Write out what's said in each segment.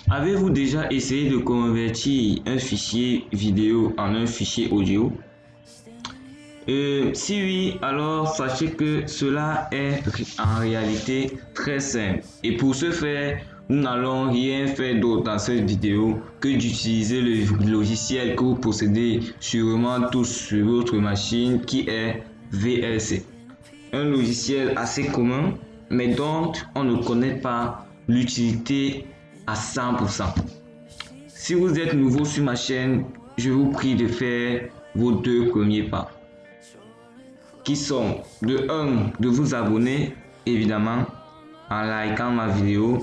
Avez-vous déjà essayé de convertir un fichier vidéo en un fichier audio? Si oui, alors sachez que cela est en réalité très simple. Et pour ce faire, nous n'allons rien faire d'autre dans cette vidéo que d'utiliser le logiciel que vous possédez sûrement tous sur votre machine qui est VLC. Un logiciel assez commun, mais dont on ne connaît pas l'utilité à 100%. Si vous êtes nouveau sur ma chaîne, je vous prie de faire vos 2 premiers pas, qui sont de 1 de vous abonner évidemment en likant ma vidéo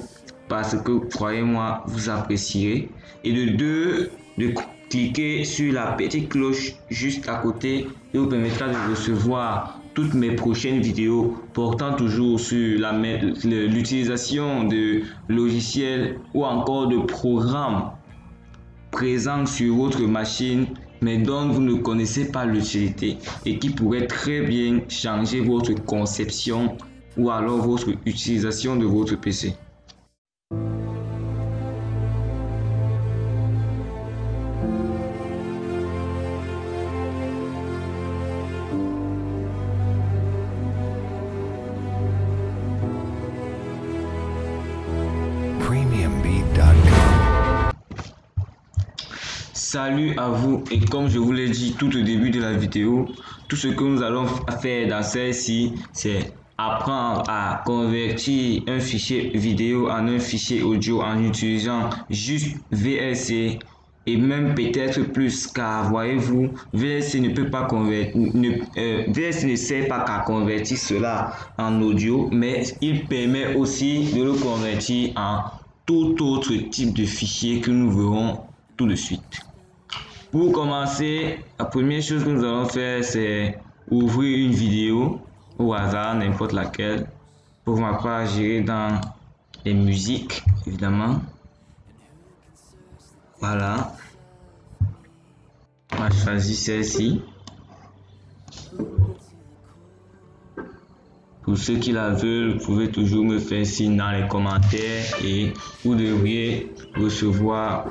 parce que croyez-moi vous apprécierez, et de 2 de cliquer sur la petite cloche juste à côté et vous permettra de recevoir toutes mes prochaines vidéos portant toujours sur l'utilisation de logiciels ou encore de programmes présents sur votre machine mais dont vous ne connaissez pas l'utilité et qui pourrait très bien changer votre conception ou alors votre utilisation de votre PC. Salut à vous, et comme je vous l'ai dit tout au début de la vidéo, tout ce que nous allons faire dans celle-ci, c'est apprendre à convertir un fichier vidéo en un fichier audio en utilisant juste VLC et même peut-être plus, car voyez-vous, VLC ne peut pas convertir, VLC ne sert pas qu'à convertir cela en audio, mais il permet aussi de le convertir en tout autre type de fichier que nous verrons tout de suite. Pour commencer, la première chose que nous allons faire, c'est ouvrir une vidéo au hasard, n'importe laquelle, pour m'apprendre à gérer dans les musiques, évidemment. Voilà. On va choisir celle-ci. Pour ceux qui la veulent, vous pouvez toujours me faire signe dans les commentaires et vous devriez recevoir.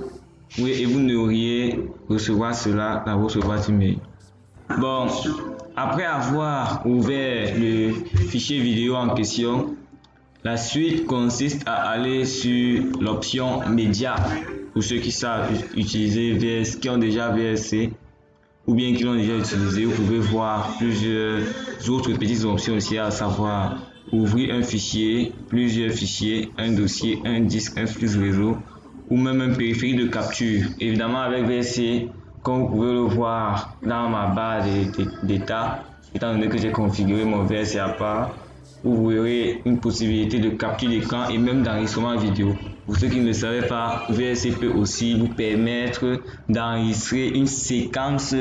Oui, et vous devriez recevoir cela dans votre boîte email. Bon, après avoir ouvert le fichier vidéo en question, la suite consiste à aller sur l'option média. Pour ceux qui savent utiliser VLC, qui ont déjà VLC ou bien qui l'ont déjà utilisé, vous pouvez voir plusieurs autres petites options aussi, à savoir ouvrir un fichier, plusieurs fichiers, un dossier, un disque, un flux réseau, ou même un périphérique de capture. Évidemment, avec VLC, comme vous pouvez le voir dans ma barre d'état, étant donné que j'ai configuré mon VLC à part, vous verrez une possibilité de capture d'écran et même d'enregistrement vidéo. Pour ceux qui ne le savaient pas, VLC peut aussi vous permettre d'enregistrer une séquence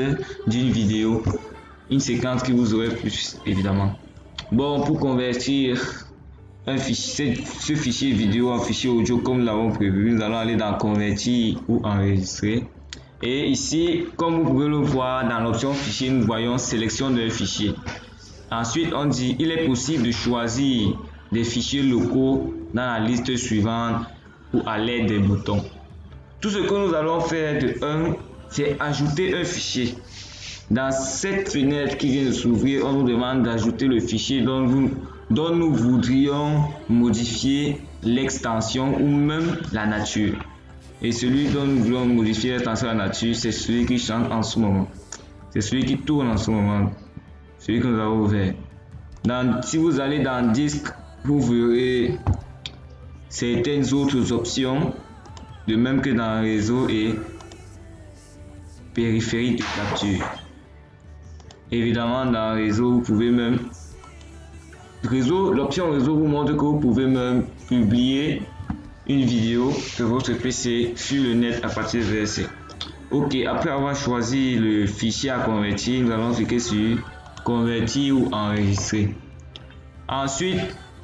d'une vidéo, une séquence qui vous aurait plus évidemment. Bon, pour convertir ce fichier vidéo en fichier audio comme nous l'avons prévu, nous allons aller dans convertir ou enregistrer, et ici comme vous pouvez le voir dans l'option fichier, nous voyons sélection d'un fichier. Ensuite on dit il est possible de choisir des fichiers locaux dans la liste suivante ou à l'aide des boutons. Tout ce que nous allons faire de 1, c'est ajouter un fichier. Dans cette fenêtre qui vient de s'ouvrir, on nous demande d'ajouter le fichier dont nous voudrions modifier l'extension ou même la nature. Et celui dont nous voulons modifier l'extension et la nature, c'est celui qui chante en ce moment. C'est celui qui tourne en ce moment. Celui que nous avons ouvert. Si vous allez dans disque, vous verrez certaines autres options, de même que dans réseau et périphérique de capture. Évidemment, dans réseau, vous pouvez même l'option réseau vous montre que vous pouvez même publier une vidéo de votre PC sur le net à partir de VLC. Ok, après avoir choisi le fichier à convertir, nous allons cliquer sur convertir ou enregistrer. Ensuite,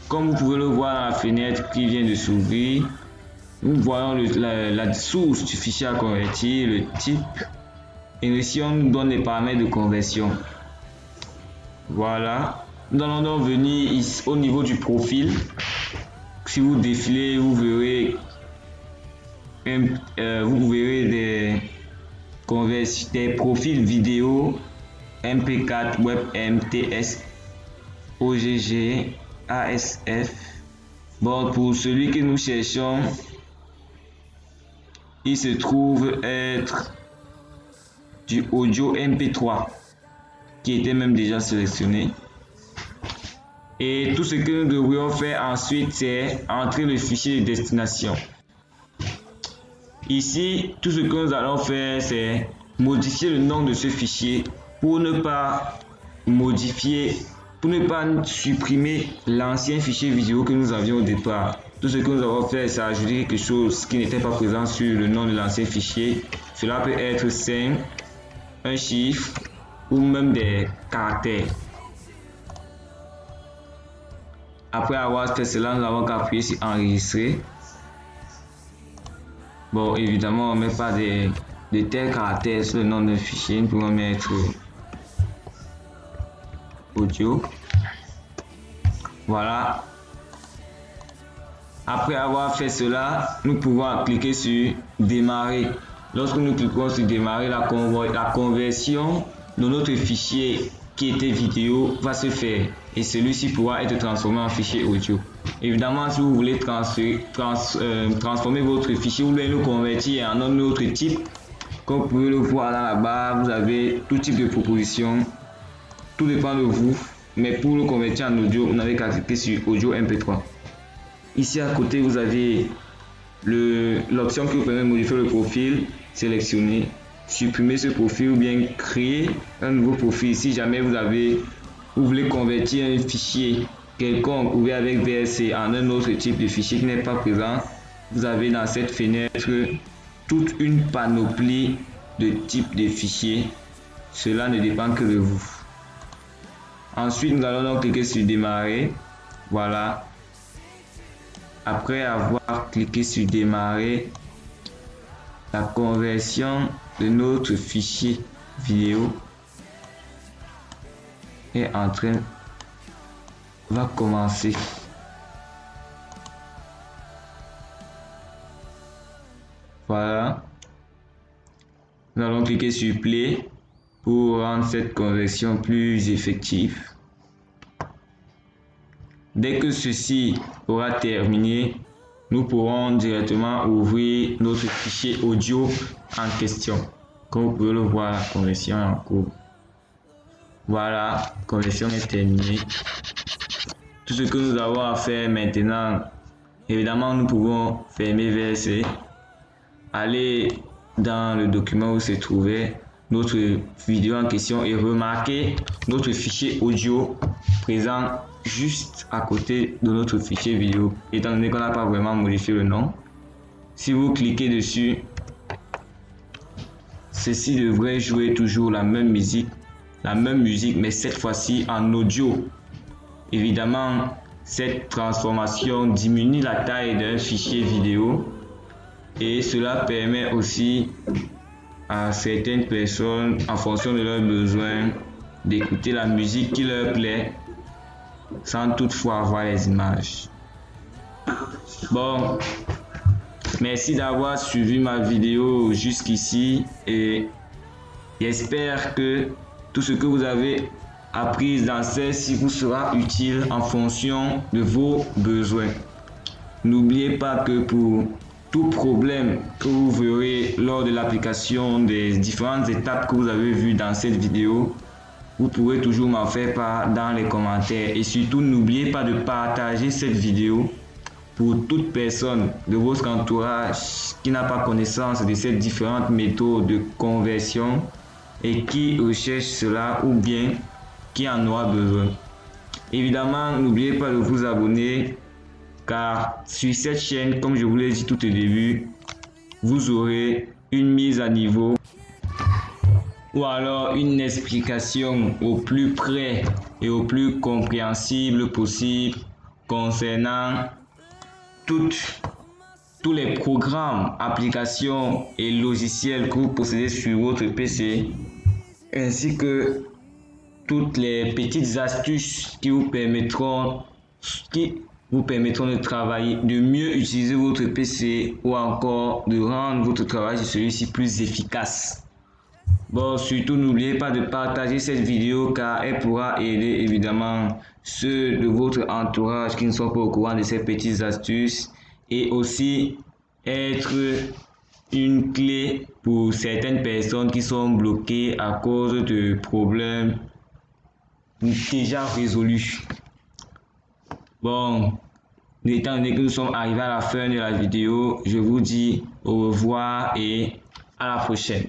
comme vous pouvez le voir dans la fenêtre qui vient de s'ouvrir, nous voyons la source du fichier à convertir, le type, et ici on nous donne les paramètres de conversion. Voilà, nous allons donc venir ici au niveau du profil. Si vous défilez, vous verrez vous verrez des profils vidéo MP4, WebM, TS, OGG, ASF. Bon, pour celui que nous cherchons, il se trouve être du audio MP3 qui était même déjà sélectionné. Et tout ce que nous devrions faire ensuite, c'est entrer le fichier de destination. Ici, tout ce que nous allons faire, c'est modifier le nom de ce fichier pour ne pas supprimer l'ancien fichier vidéo que nous avions au départ. Tout ce que nous avons fait, c'est ajouter quelque chose qui n'était pas présent sur le nom de l'ancien fichier. Cela peut être 5, un chiffre ou même des caractères. Après avoir fait cela, nous avons qu'à appuyer sur enregistrer. Bon, évidemment, on ne met pas de tels caractères sur le nom d'un fichier. Nous pouvons mettre audio. Voilà. Après avoir fait cela, nous pouvons cliquer sur démarrer. Lorsque nous cliquons sur démarrer, la conversion de notre fichier qui était vidéo va se faire et celui-ci pourra être transformé en fichier audio. Évidemment, si vous voulez transformer votre fichier ou bien le convertir en un autre type, comme vous pouvez le voir dans la barre, vous avez tout type de propositions. Tout dépend de vous, mais pour le convertir en audio, vous n'avez qu'à cliquer sur audio MP3. Ici à côté, vous avez l'option qui vous permet de modifier le profil, sélectionner, supprimer ce profil ou bien créer un nouveau profil. Si jamais vous voulez convertir un fichier quelconque ou avec VLC en un autre type de fichier qui n'est pas présent, vous avez dans cette fenêtre toute une panoplie de types de fichiers. Cela ne dépend que de vous. Ensuite, nous allons donc cliquer sur démarrer. Voilà. Après avoir cliqué sur démarrer, la conversion de notre fichier vidéo va commencer. Voilà. Nous allons cliquer sur play pour rendre cette conversion plus effective. Dès que ceci aura terminé, nous pourrons directement ouvrir notre fichier audio en question. Comme vous pouvez le voir, la conversion est en cours. Voilà, la conversion est terminée. Tout ce que nous avons à faire maintenant, évidemment, nous pouvons fermer VLC, aller dans le document où se trouvait notre vidéo en question et remarquer notre fichier audio présent juste à côté de notre fichier vidéo, étant donné qu'on n'a pas vraiment modifié le nom. Si vous cliquez dessus, ceci devrait jouer toujours la même musique, mais cette fois-ci en audio. Évidemment, cette transformation diminue la taille d'un fichier vidéo et cela permet aussi à certaines personnes, en fonction de leurs besoins, d'écouter la musique qui leur plaît sans toutefois avoir les images. Bon, merci d'avoir suivi ma vidéo jusqu'ici et j'espère que tout ce que vous avez appris dans celle-ci vous sera utile en fonction de vos besoins. N'oubliez pas que pour tout problème que vous verrez lors de l'application des différentes étapes que vous avez vues dans cette vidéo, vous pourrez toujours m'en faire part dans les commentaires. Et surtout, n'oubliez pas de partager cette vidéo pour toute personne de votre entourage qui n'a pas connaissance de ces différentes méthodes de conversion et qui recherche cela ou bien qui en aura besoin. Évidemment, n'oubliez pas de vous abonner car sur cette chaîne, comme je vous l'ai dit tout au début, vous aurez une mise à niveau ou alors une explication au plus près et au plus compréhensible possible concernant tous les programmes, applications et logiciels que vous possédez sur votre PC, ainsi que toutes les petites astuces qui vous permettront, vous permettront de travailler, de mieux utiliser votre PC ou encore de rendre votre travail sur celui-ci plus efficace. Bon, surtout n'oubliez pas de partager cette vidéo car elle pourra aider évidemment ceux de votre entourage qui ne sont pas au courant de ces petites astuces et aussi être une clé pour certaines personnes qui sont bloquées à cause de problèmes déjà résolus. Bon, étant donné que nous sommes arrivés à la fin de la vidéo, je vous dis au revoir et à la prochaine.